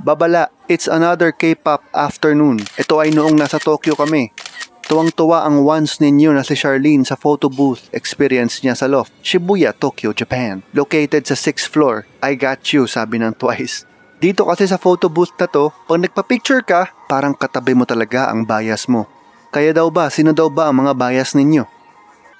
Babala, it's another K-pop afternoon. Ito ay noong nasa Tokyo kami. Tuwang-tuwa ang once ninyo na si Charlene sa photo booth experience niya sa loft, Shibuya, Tokyo, Japan. Located sa 6th floor. I got you, sabi ng Twice. Dito kasi sa photo booth na to, pag nagpa-picture ka, parang katabi mo talaga ang bias mo. Kaya daw ba, sino daw ba ang mga bias ninyo?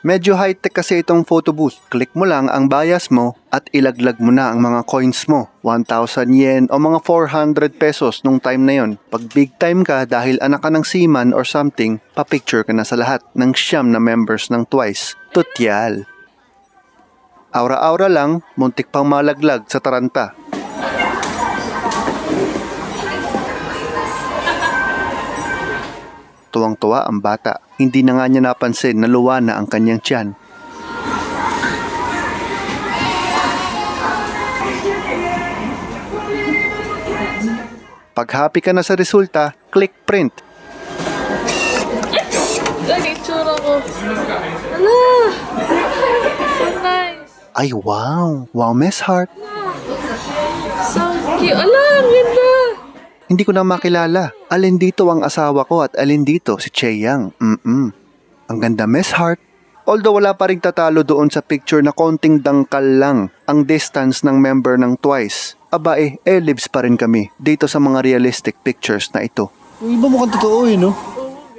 Medyo high-tech kasi itong photo booth. Click mo lang ang bias mo at ilaglag mo na ang mga coins mo. 1,000 yen o mga 400 pesos nung time na yon. Pag big time ka dahil anak ka ng seaman or something, papicture ka na sa lahat ng siyam na members ng Twice. Tutyal. Aura-aura lang, muntik pang malaglag sa taranta. Tuwang-tuwa ang bata. Hindi na nga niya napansin na luwa na ang kanyang tiyan. Pag happy ka na sa resulta, click print. Itsura ko. Ala! So nice. Ay wow! Wow, Miss Heart! So cute. Ala, ang ganda! Hindi ko na makilala. Alin dito ang asawa ko at alin dito si Chaeyang. Ang ganda, Miss Heart. Although wala pa rin tatalo doon sa picture na konting dangkal lang ang distance ng member ng Twice. Aba ellipse pa rin kami dito sa mga realistic pictures na ito. Yung iba mukhang totoo no?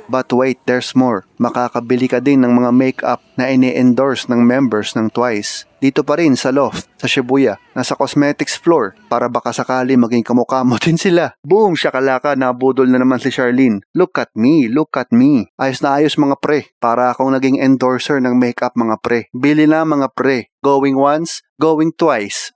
But wait, there's more. Makakabili ka din ng mga makeup na ini-endorse ng members ng Twice. Dito pa rin sa loft, sa Shibuya, nasa cosmetics floor, para baka sakali maging kamukha mo din sila. Boom! Shakalaka, nabudol na naman si Charlene. Look at me, look at me. Ayos na ayos mga pre. Para akong naging endorser ng makeup mga pre. Bili na mga pre. Going once, going twice.